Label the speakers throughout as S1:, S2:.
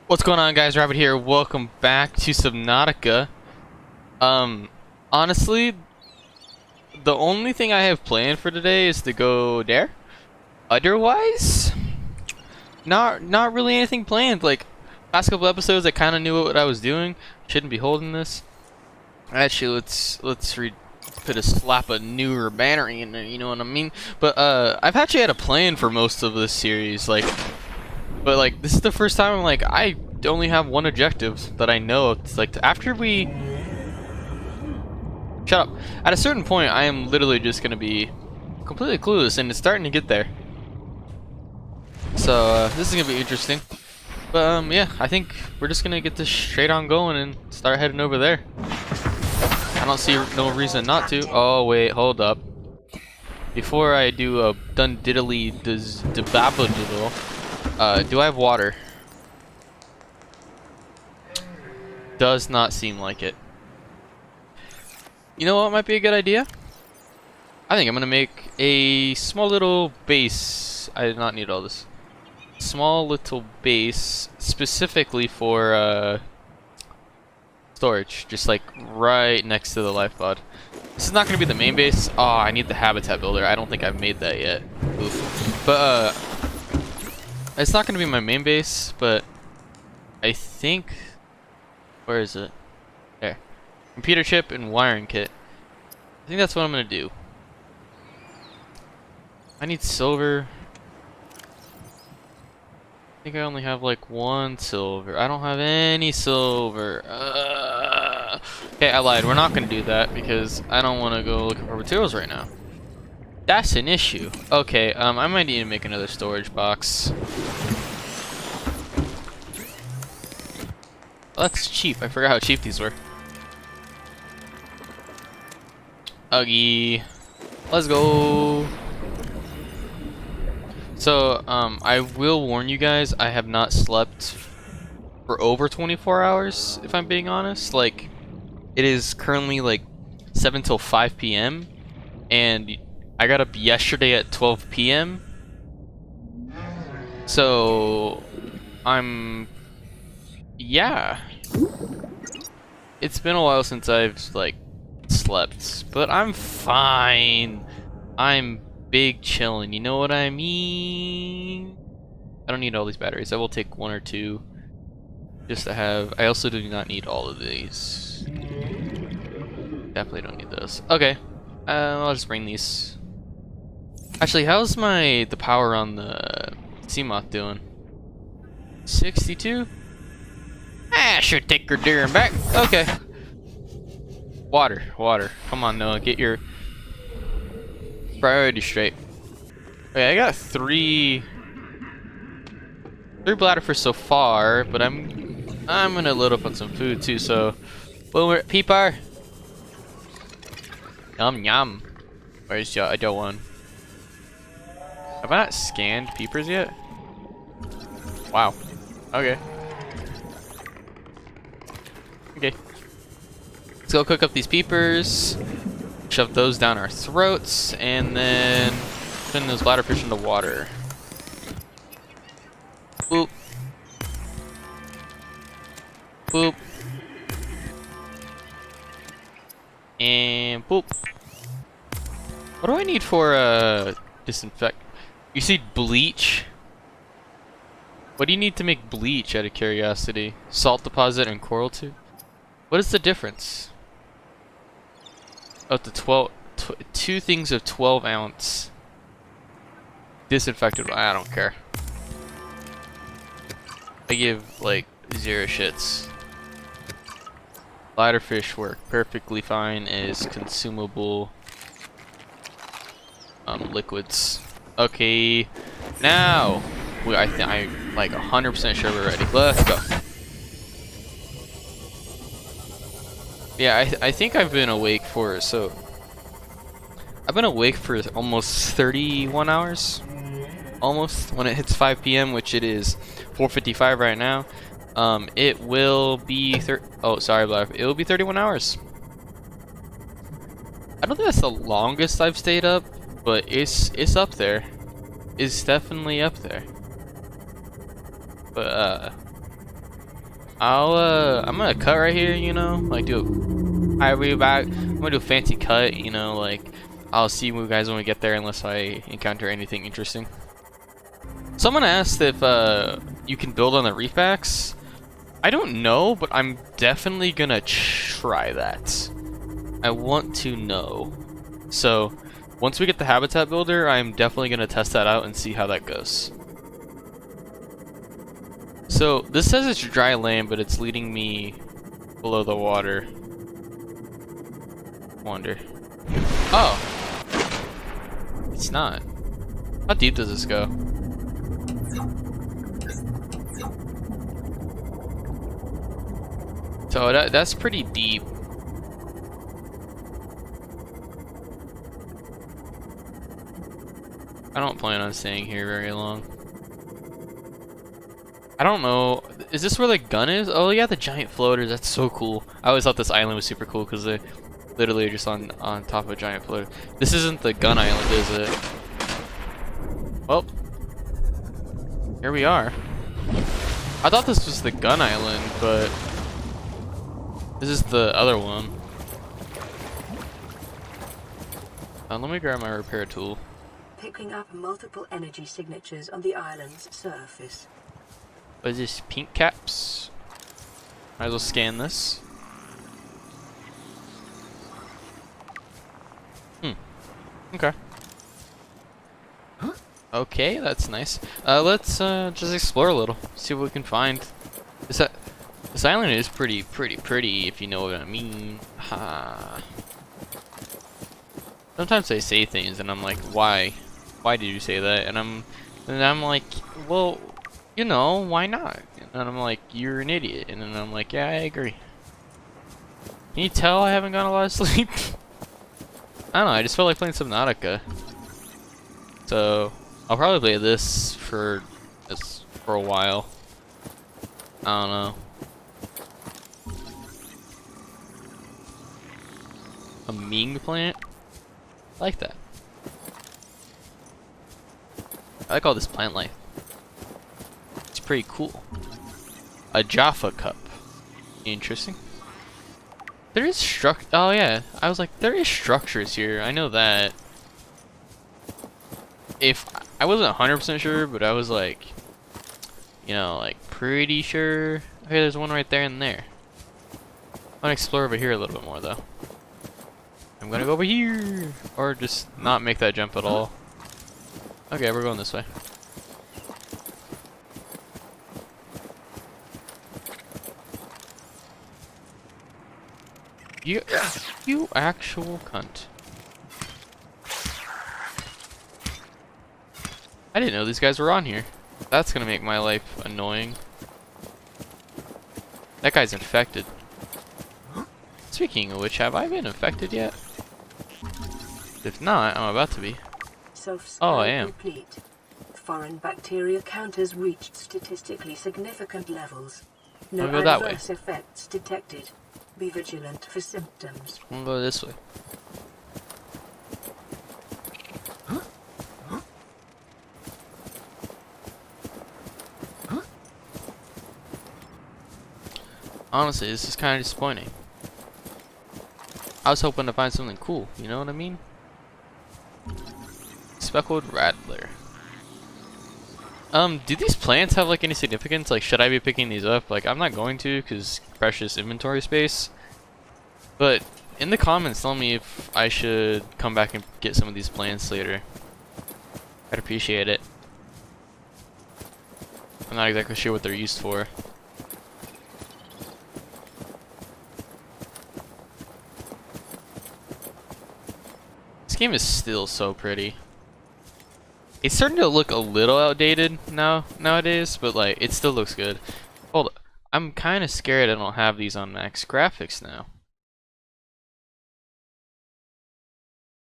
S1: What's going on, guys? Rabbit here. Welcome back to Subnautica. Honestly, the only thing I have planned for today is to go there. Otherwise, not really anything planned. Like past couple episodes, I kind of knew what I was doing. Shouldn't be holding this. Actually, put a slap a newer battery in there. You know what I mean? But I've actually had a plan for most of this series. But like this is the first time I'm like I only have one objective that I know. It's like after we shut up. At a certain point, I am literally just gonna be completely clueless, and it's starting to get there. So this is gonna be interesting. But yeah, I think we're just gonna get this straight on going and start heading over there. I don't see no reason not to. Oh wait, hold up. Before I do a done diddly debabba doodle. Do I have water? Does not seem like it. You know what might be a good idea? I think I'm gonna make a small little base. I did not need all this. Small little base specifically for storage, just like right next to the life pod. This is not gonna be the main base. Oh, I need the habitat builder. I don't think I've made that yet. Oof. But it's not going to be my main base, but I think... Where is it? There. Computer chip and wiring kit. I think that's what I'm going to do. I need silver. I think I only have like one silver. I don't have any silver. Okay, I lied. We're not going to do that because I don't want to go looking for materials right now. That's an issue. Okay, I might need to make another storage box. Oh, that's cheap. I forgot how cheap these were. Uggy. Let's go. So, I will warn you guys, I have not slept for over 24 hours, if I'm being honest. Like, it is currently like 7 till 5 p.m. and I got up yesterday at 12 p.m. So, yeah. It's been a while since I've, like, slept. But I'm fine. I'm big chillin', you know what I mean? I don't need all these batteries. I will take one or two. Just to have... I also do not need all of these. Definitely don't need those. Okay. I'll just bring these. Actually, how's the power on the Seamoth doing? 62? Ah, should take her deer back. Okay. Water. Come on, Noah, get your priorities straight. Okay, I got three bladderfish so far, but I'm gonna load up on some food too. So, Boomer, peeper. Yum yum. Where's your other one? Have I not scanned peepers yet? Wow. Okay. Okay. Let's go cook up these peepers. Shove those down our throats, and then put those bladderfish into water. Boop. Boop. And boop. What do I need for disinfect? You see bleach? What do you need to make bleach, out of curiosity? Salt deposit and coral tube? What is the difference? Oh, two things of 12 ounce. Disinfected, I don't care. I give like 0 shits. Bladderfish work perfectly fine as consumable liquids. Okay, now I'm like 100% sure we're ready. Let's go. Yeah, I think I've been awake for I've been awake for almost 31 hours. Almost. When it hits 5 p.m., which it is 4:55 right now, it will be it will be 31 hours. I don't think that's the longest I've stayed up, but it's up there. It's definitely up there. But I'm gonna cut right here, you know, like do a highway back. I'm gonna do a fancy cut, you know, like I'll see you guys when we get there unless I encounter anything interesting. Someone asked if you can build on the reef packs. I don't know, but I'm definitely gonna try that. I want to know. So once we get the habitat builder, I'm definitely gonna test that out and see how that goes. So this says it's dry land, but it's leading me below the water. Wonder. Oh, it's not. How deep does this go? So that's pretty deep. I don't plan on staying here very long. I don't know. Is this where the gun is? Oh yeah, the giant floaters. That's so cool. I always thought this island was super cool because they literally are just on top of a giant floater. This isn't the gun island, is it? Well, here we are. I thought this was the gun island, but this is the other one. Let me grab my repair tool.
S2: Picking up multiple energy signatures on the island's surface.
S1: What is this? Pink caps? Might as well scan this. Okay. Okay, that's nice. Let's just explore a little. See what we can find. This island is pretty, if you know what I mean. Ha. Sometimes I say things and I'm like, why? Why did you say that? And I'm like, well, you know, why not? And I'm like, you're an idiot. And then I'm like, yeah, I agree. Can you tell I haven't gotten a lot of sleep? I don't know, I just felt like playing Subnautica. So I'll probably play this for a while. I don't know. A Ming plant? I like that. I like all this plant life. It's pretty cool. A Jaffa cup. Interesting. There is oh yeah, I was like, there is structures here. I know that. If I wasn't 100% sure, but I was like, you know, like pretty sure. Okay, there's one right there and there. I'm gonna explore over here a little bit more though. I'm gonna go over here, or just not make that jump at all. Okay, we're going this way. You actual cunt. I didn't know these guys were on here. That's gonna make my life annoying. That guy's infected. Speaking of which, have I been infected yet? If not, I'm about to be. Oh, I am.
S2: Complete. Foreign bacteria counters reached statistically significant levels. No
S1: I'll go that way.
S2: adverse effects detected. Be vigilant for symptoms.
S1: I'm gonna go this way. Honestly, this is kind of disappointing. I was hoping to find something cool, you know what I mean? Speckled rattler. Do these plants have like any significance? Like, should I be picking these up? Like, I'm not going to because precious inventory space. But in the comments, tell me if I should come back and get some of these plants later. I'd appreciate it. I'm not exactly sure what they're used for. This game is still so pretty. It's starting to look a little outdated nowadays, but like it still looks good. Hold up. I'm kind of scared I don't have these on max graphics now.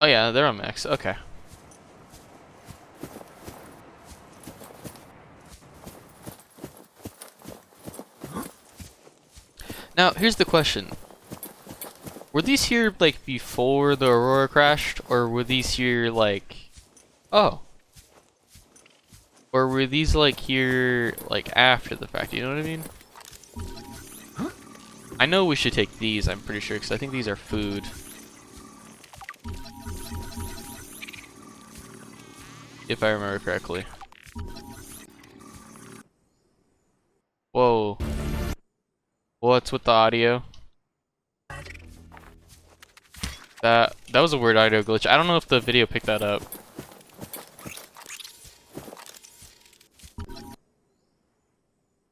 S1: Oh yeah, they're on max. Okay. Now, here's the question. Were these here like before the Aurora crashed, or were these here like oh. Or were these like here like after the fact, you know what I mean? I know we should take these, I'm pretty sure, because I think these are food. If I remember correctly. Whoa. What's with the audio? That was a weird audio glitch. I don't know if the video picked that up.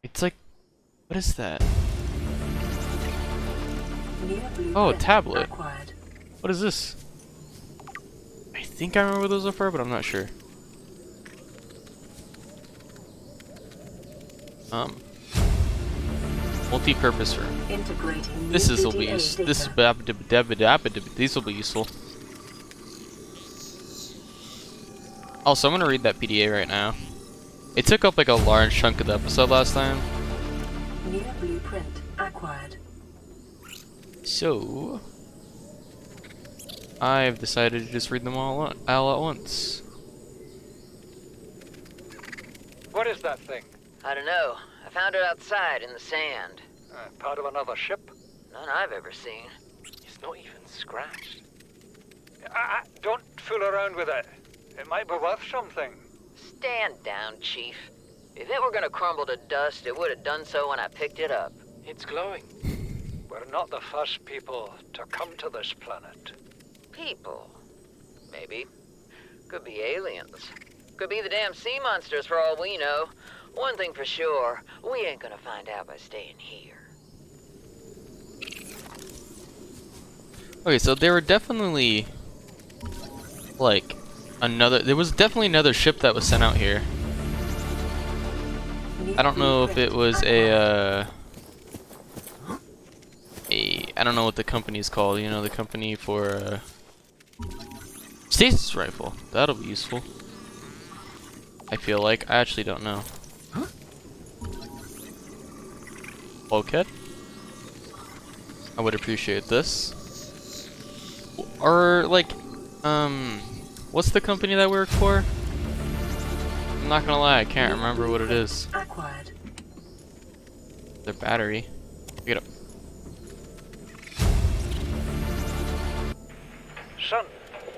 S1: It's like, what is that? Oh, a tablet. What is this? I think I remember what those are for, but I'm not sure. Multi-purpose room. This will be useful. These will be useful. Also, I'm gonna read that PDA right now. It took up like a large chunk of the episode last time.
S2: New blueprint acquired.
S1: So, I've decided to just read them all at once.
S3: What is that thing?
S4: I don't know. I found it outside in the sand.
S3: Part of another ship?
S4: None I've ever seen.
S3: It's not even scratched. Don't fool around with it. It might be worth something.
S4: Stand down, Chief. If it were gonna crumble to dust, it would have done so when I picked it up.
S3: It's glowing. We're not the first people to come to this planet.
S4: People. Maybe. Could be aliens. Could be the damn sea monsters for all we know. One thing for sure, we ain't gonna find out by staying here.
S1: Okay, so there were definitely like there was definitely another ship that was sent out here. I don't know if it was I don't know what the company is called, you know, the company for stasis rifle. That'll be useful. I feel like. I actually don't know. Bulkhead? I would appreciate this. Or like what's the company that we work for? I'm not gonna lie, I can't remember what it is.
S2: Acquired.
S1: Their battery. Pick it up.
S3: Son,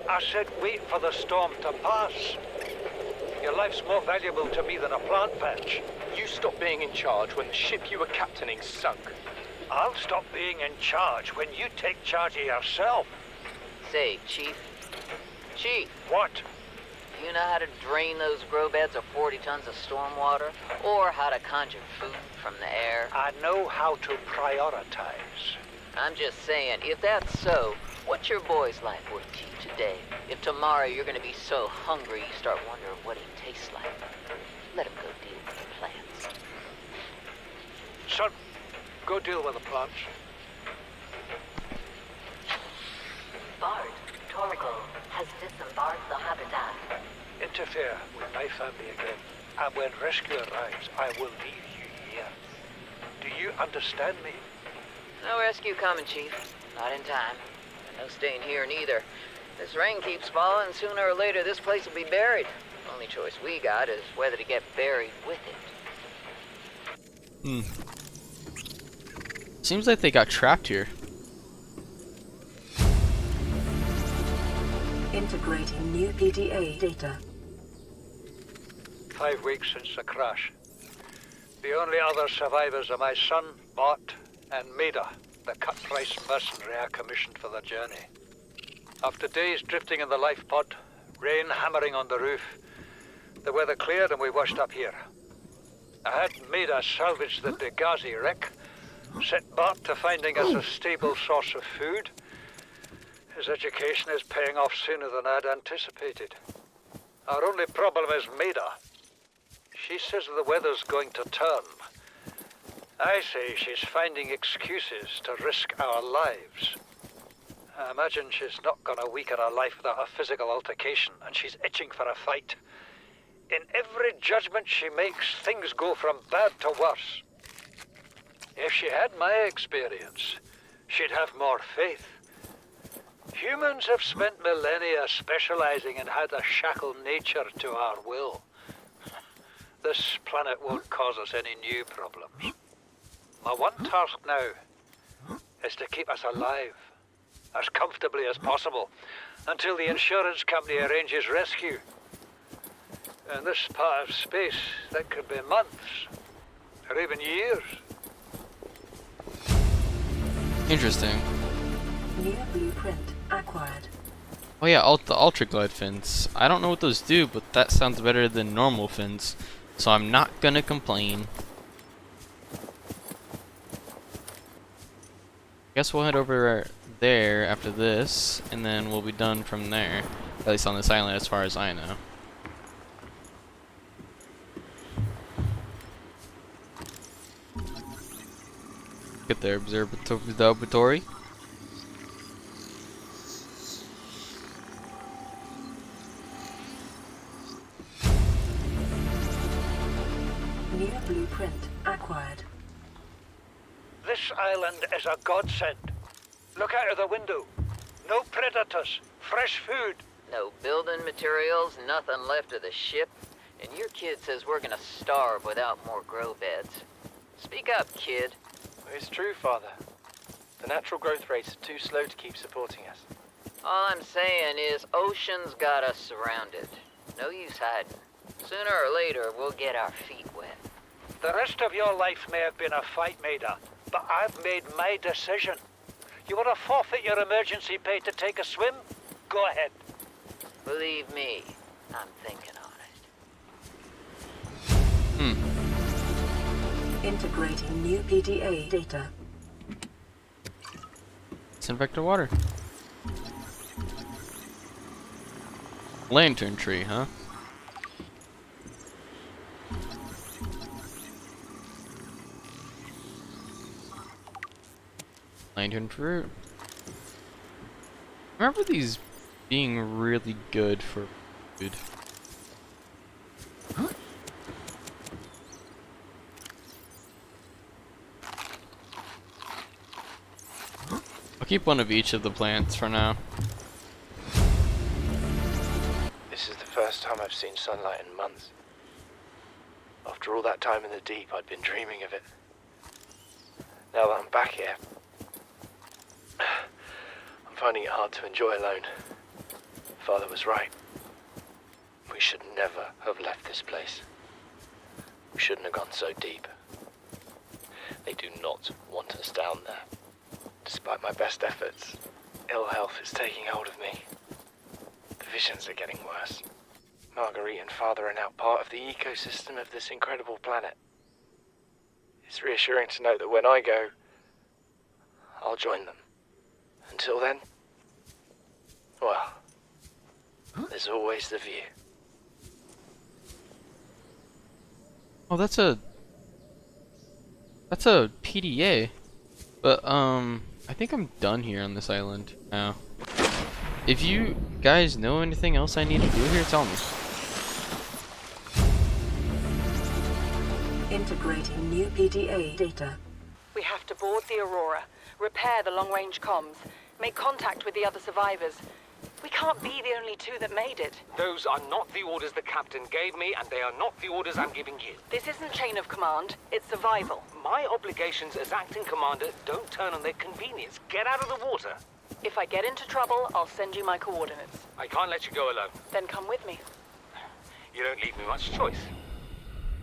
S3: I said wait for the storm to pass. Your life's more valuable to me than a plant patch.
S5: You stopped being in charge when the ship you were captaining sunk.
S3: I'll stop being in charge when you take charge of yourself.
S4: Say, Chief. Chief,
S3: What?
S4: do you know how to drain those grow beds of 40 tons of storm water? Or how to conjure food from the air?
S3: I know how to prioritize.
S4: I'm just saying, if that's so, what's your boy's life worth to you today? If tomorrow you're gonna be so hungry you start wondering what he tastes like, let him go deal with the plants.
S3: Son, go deal with the plants.
S6: Bard, Torgal has disembarked the habitat.
S3: Interfere with my family again, and when rescue arrives, I will leave you here. Do you understand me?
S4: No rescue coming, Chief. Not in time. No staying here neither. This rain keeps falling, sooner or later this place will be buried. Only choice we got is whether to get buried with it.
S1: Seems like they got trapped here.
S2: Integrating new PDA data.
S3: 5 weeks since the crash. The only other survivors are my son, Bart, and Maida, the cut-price mercenary I commissioned for the journey. After days drifting in the life pod, rain hammering on the roof, the weather cleared and we washed up here. I had Maida salvage the Degazi wreck, set Bart to finding us a stable source of food. His education is paying off sooner than I'd anticipated. Our only problem is Maida. She says the weather's going to turn. I say she's finding excuses to risk our lives. I imagine she's not gonna weaken her life without a physical altercation, and she's itching for a fight. In every judgment she makes, things go from bad to worse. If she had my experience, she'd have more faith. Humans have spent millennia specializing in how to shackle nature to our will. This planet won't cause us any new problems. My one task now is to keep us alive, as comfortably as possible, until the insurance company arranges rescue. In this part of space, that could be months, or even years.
S1: Interesting.
S2: New blueprint acquired.
S1: Oh yeah, the ultra glide fins. I don't know what those do, but that sounds better than normal fins, so I'm not gonna complain. Guess we'll head over there after this, and then we'll be done from there. At least on this island, as far as I know. Get the observatory.
S2: New blueprint acquired.
S3: This island is a godsend. Look out of the window. No predators, fresh food.
S4: No building materials, nothing left of the ship, and your kid says we're gonna starve without more grow beds. Speak up, kid.
S5: It's true, Father. The natural growth rates are too slow to keep supporting us.
S4: All I'm saying is ocean's got us surrounded. No use hiding. Sooner or later, we'll get our feet wet.
S3: The rest of your life may have been a fight, Maida, but I've made my decision. You want to forfeit your emergency pay to take a swim? Go ahead.
S4: Believe me, I'm thinking on it.
S2: Integrating new PDA data.
S1: Send vector water. Lantern tree, huh? Lantern fruit. I remember these being really good for food. I'll keep one of each of the plants for now.
S5: This is the first time I've seen sunlight in months. After all that time in the deep, I'd been dreaming of it. Now that I'm back here, I'm finding it hard to enjoy alone. Father was right. We should never have left this place. We shouldn't have gone so deep. They do not want us down there. Despite my best efforts, ill health is taking hold of me. The visions are getting worse. Marguerite and Father are now part of the ecosystem of this incredible planet. It's reassuring to know that when I go, I'll join them. Until then, well, there's always the view.
S1: Oh, that's a PDA. But I think I'm done here on this island now. If you guys know anything else I need to do here, tell me.
S2: Integrating new PDA data.
S7: We have to board the Aurora, repair the long-range comms, make contact with the other survivors. We can't be the only two that made it.
S8: Those are not the orders the captain gave me, and they are not the orders I'm giving you.
S7: This isn't chain of command, it's survival.
S8: My obligations as acting commander don't turn on their convenience. Get out of the water.
S7: If I get into trouble, I'll send you my coordinates.
S8: I can't let you go alone.
S7: Then come with me.
S8: You don't leave me much choice.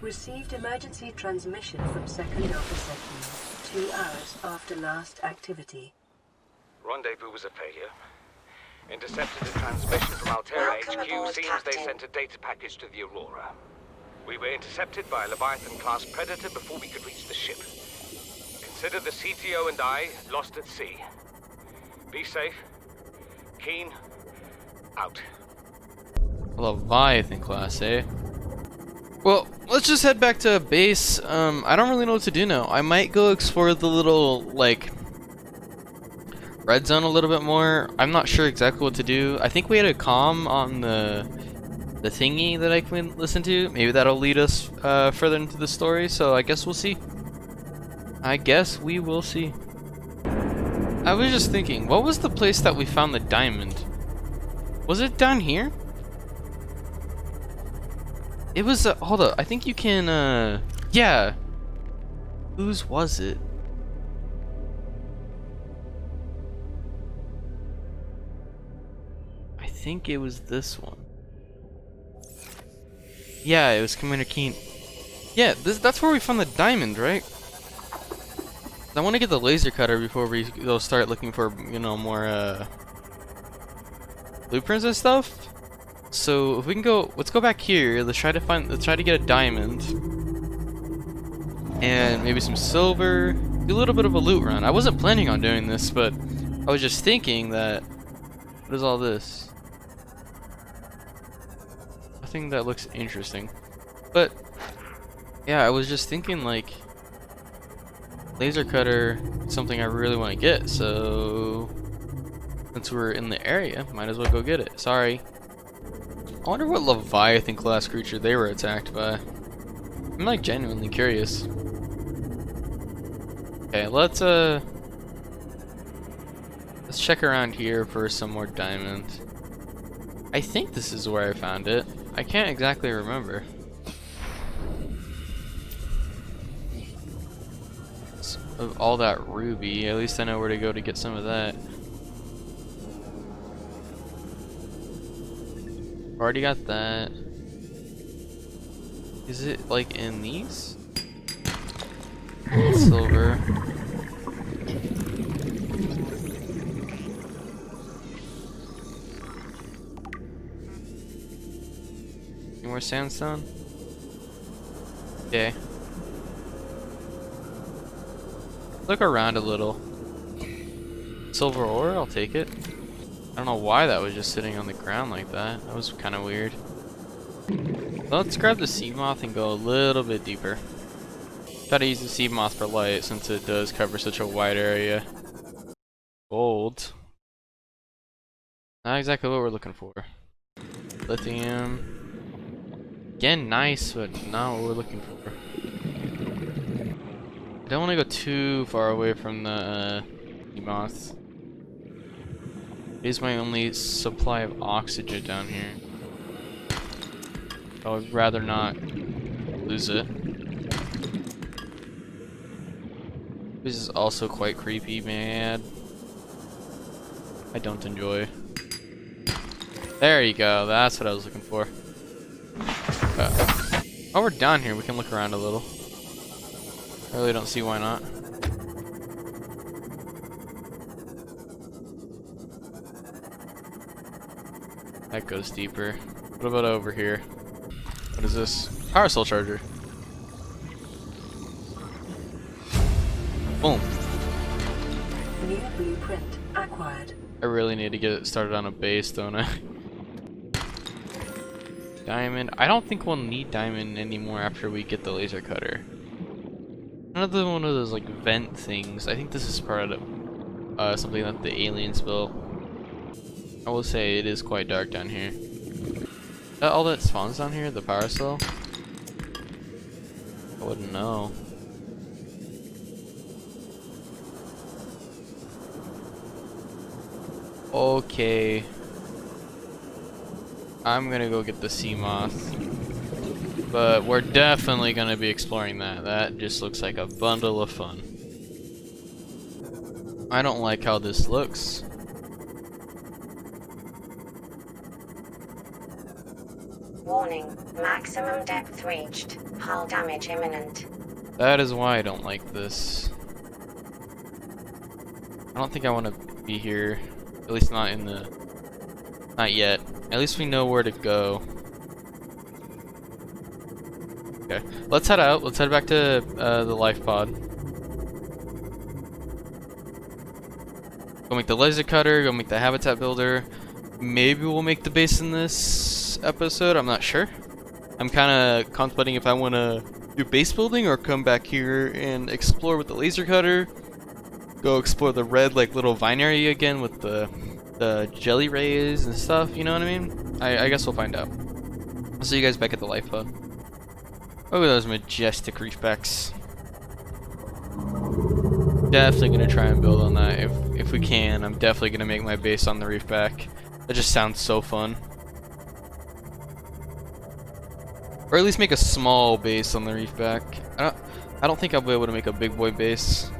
S2: Received emergency transmission from Second Alpha Section 2 hours after last activity.
S8: Rendezvous was a failure. Intercepted a transmission from Altera
S2: Welcome
S8: HQ.
S2: aboard,
S8: Seems
S2: Captain.
S8: they sent a data package to the Aurora. We were intercepted by a Leviathan-class predator before we could reach the ship. Consider the CTO and I lost at sea. Be safe. Keen. Out.
S1: Leviathan class, eh? Well, let's just head back to base. I don't really know what to do now. I might go explore the little, like, red zone a little bit more. I'm not sure exactly what to do. I think we had a comm on the thingy that I can listen to. Maybe that'll lead us further into the story, so I guess we'll see. I guess we will see. I was just thinking, what was the place that we found the diamond? Was it down here? It was, hold up, I think you can, yeah. Whose was it? think it was this one. Yeah, it was Commander Keen. Yeah, that's where we found the diamond, right? I want to get the laser cutter before we go start looking for, you know, more blueprints and stuff. So if we can go, let's go back here. Let's try to get a diamond and maybe some silver. Do a little bit of a loot run. I wasn't planning on doing this, but I was just thinking that. What is all this? I think that looks interesting, but yeah, I was just thinking like laser cutter, something I really want to get. So since we're in the area, might as well go get it. Sorry. I wonder what Leviathan class creature they were attacked by. I'm like genuinely curious. Okay, let's check around here for some more diamond. I think this is where I found it. I can't exactly remember. Of all that ruby, at least I know where to go to get some of that. Already got that. Is it like in these? Silver. Any more sandstone? Okay. Look around a little. Silver ore, I'll take it. I don't know why that was just sitting on the ground like that. That was kind of weird. Let's grab the sea moth and go a little bit deeper. Try to use the sea moth for light since it does cover such a wide area. Gold. Not exactly what we're looking for. Lithium. Again, nice, but not what we're looking for. I don't want to go too far away from the sea moths. It is my only supply of oxygen down here. I would rather not lose it. This is also quite creepy, man. I don't enjoy. There you go, that's what I was looking for. While we're down here, we can look around a little. I really don't see why not. That goes deeper. What about over here? What is this? Power cell charger. Boom.
S2: New blueprint acquired.
S1: I really need to get it started on a base, don't I? Diamond. I don't think we'll need diamond anymore after we get the laser cutter. Another one of those like vent things. I think this is part of something that the aliens built. I will say it is quite dark down here. Is that all that spawns down here? The power cell? I wouldn't know. Okay. I'm gonna go get the sea moth. But we're definitely gonna be exploring that. That just looks like a bundle of fun. I don't like how this looks.
S9: Warning, maximum depth reached. Hull damage imminent.
S1: That is why I don't like this. I don't think I want to be here. At least not in the... Not yet. At least we know where to go. Okay, let's head out. Let's head back to the life pod. Go make the laser cutter, go make the habitat builder. Maybe we'll make the base in this episode, I'm not sure. I'm kind of contemplating if I want to do base building or come back here and explore with the laser cutter. Go explore the red like little vine area again with the jelly rays and stuff, you know what I mean? I guess we'll find out. I'll see you guys back at the life pod. Look at those majestic reefbacks. Definitely gonna try and build on that if we can. I'm definitely gonna make my base on the reefback. That just sounds so fun. Or at least make a small base on the reefback. I don't think I'll be able to make a big boy base.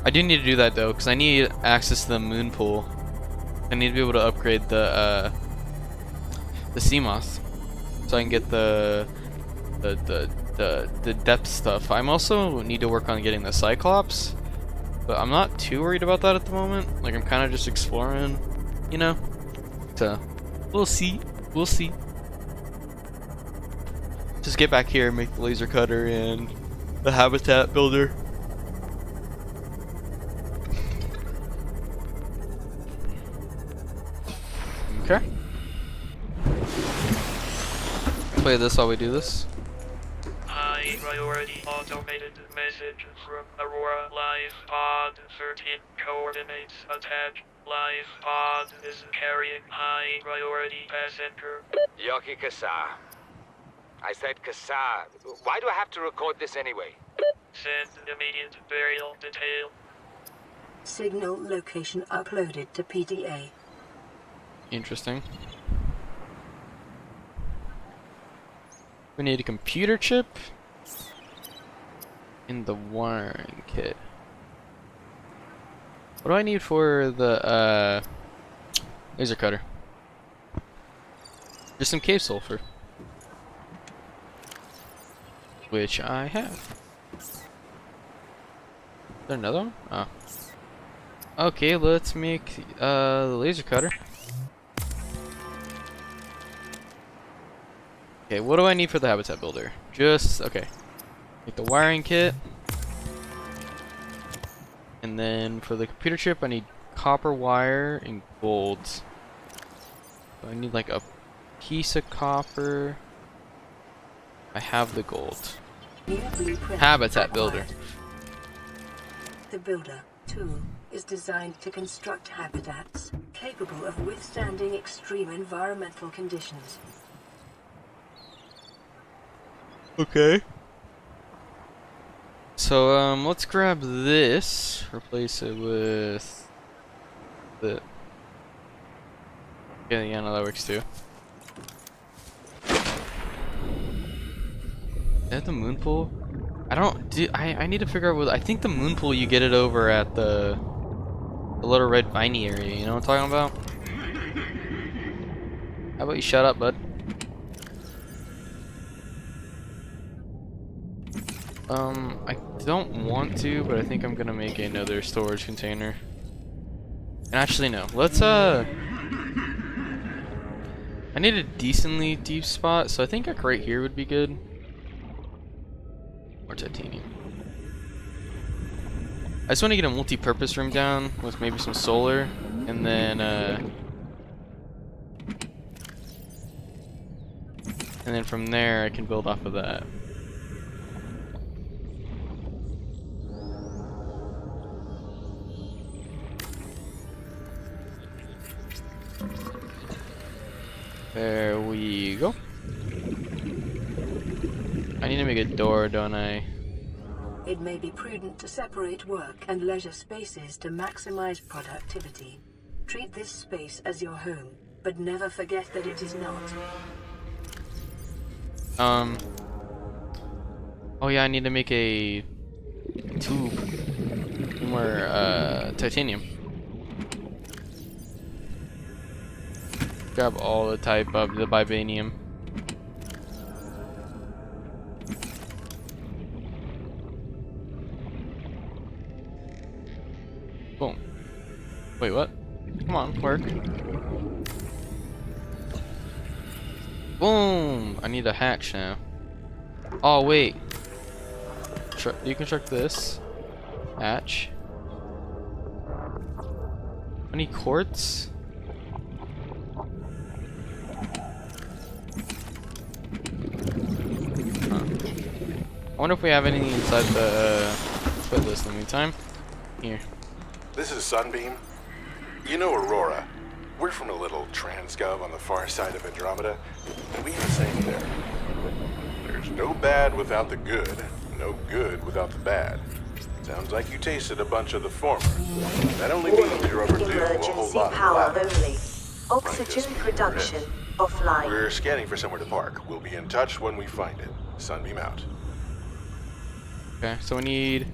S1: I do need to do that though, because I need access to the moon pool. I need to be able to upgrade the Seamoth, so I can get the depth stuff. I'm also need to work on getting the Cyclops, but I'm not too worried about that at the moment. Like I'm kind of just exploring, you know. So we'll see. We'll see. Just get back here and make the laser cutter and the habitat builder. Okay. Play this while we do this.
S10: High priority automated message from Aurora Live Pod 13 coordinates attached. Live Pod is carrying high priority passenger.
S8: Yoki Kasa. I said Kasa. Why do I have to record this anyway?
S10: Send immediate burial detail.
S2: Signal location uploaded to PDA.
S1: Interesting. We need a computer chip in the wiring kit. What do I need for the laser cutter? Just some cave sulfur, which I have. Is there another one? Oh. Okay, let's make the laser cutter. Okay, what do I need for the habitat builder? Just, okay. Make the wiring kit. And then for the computer chip, I need copper wire and gold. So I need like a piece of copper. I have the gold. Habitat builder.
S2: The builder tool is designed to construct habitats capable of withstanding extreme environmental conditions.
S1: Okay. So let's grab this, replace it with the. Yeah, no, that works too. Is that the moon pool? I need to figure out what. I think the moon pool you get it over at the little red viney area. You know what I'm talking about? How about you shut up, bud? I don't want to, but I think I'm gonna make another storage container. And actually, no. Let's I need a decently deep spot, so I think like right here would be good. Or titanium. I just want to get a multi-purpose room down with maybe some solar, and then from there I can build off of that. There we go. I need to make a door, don't I?
S2: It may be prudent to separate work and leisure spaces to maximize productivity. Treat this space as your home, but never forget that it is not.
S1: Oh yeah, I need to make a tube. More titanium. Grab all the type of the vibanium. Boom. Wait, what? Come on, work. Boom! I need a hatch now. Oh, wait. Deconstruct this. Hatch. Any quartz? I wonder if we have anything inside the foot list in the meantime. Here.
S11: This is Sunbeam. You know Aurora. We're from a little transgov on the far side of Andromeda, and we have a saying there. There's no bad without the good, no good without the bad. Sounds like you tasted a bunch of the former. That only means you're overdue a whole
S9: Emergency
S11: lot of
S9: power
S11: the latter.
S9: only. Oxygen production offline.
S11: We're scanning for somewhere to park. We'll be in touch when we find it. Sunbeam out.
S1: Okay, so we need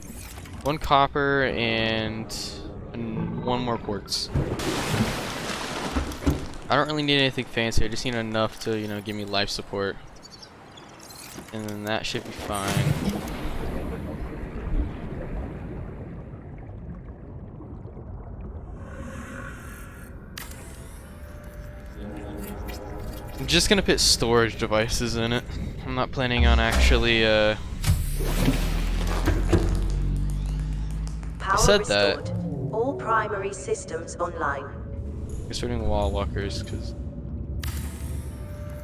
S1: 1 copper and 1 more quartz. I don't really need anything fancy. I just need enough to, you know, give me life support. And then that should be fine. I'm just gonna put storage devices in it. I'm not planning on actually,
S9: Power
S1: said
S9: restored.
S1: that.
S9: All primary systems online.
S1: Concerning wall walkers, because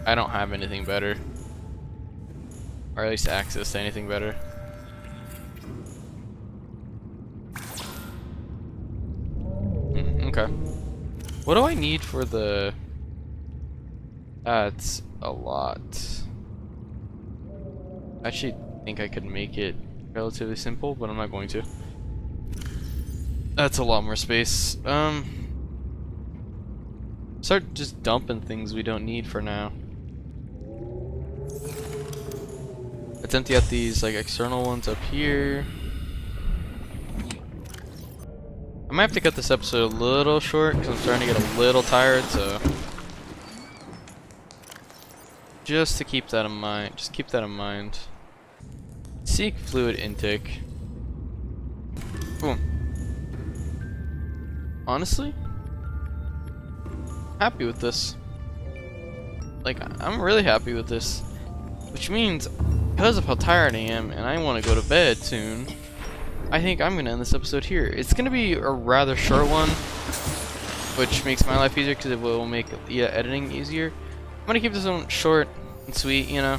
S1: I don't have anything better. Or at least access to anything better. Okay. What do I need for the... That's a lot. I actually think I could make it relatively simple, but I'm not going to. That's a lot more space. Start just dumping things we don't need for now. Let's empty out these like external ones up here. I might have to cut this episode a little short because I'm starting to get a little tired, so just to keep that in mind. Just keep that in mind. Seek fluid intake. Boom. Honestly, happy with this. Like, I'm really happy with this. Which means, because of how tired I am and I want to go to bed soon, I think I'm going to end this episode here. It's going to be a rather short one, which makes my life easier because it will make editing easier. I'm going to keep this one short and sweet, you know.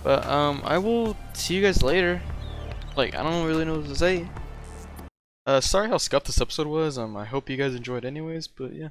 S1: But I will see you guys later. Like, I don't really know what to say. Sorry how scuffed this episode was. I hope you guys enjoyed anyways, but yeah.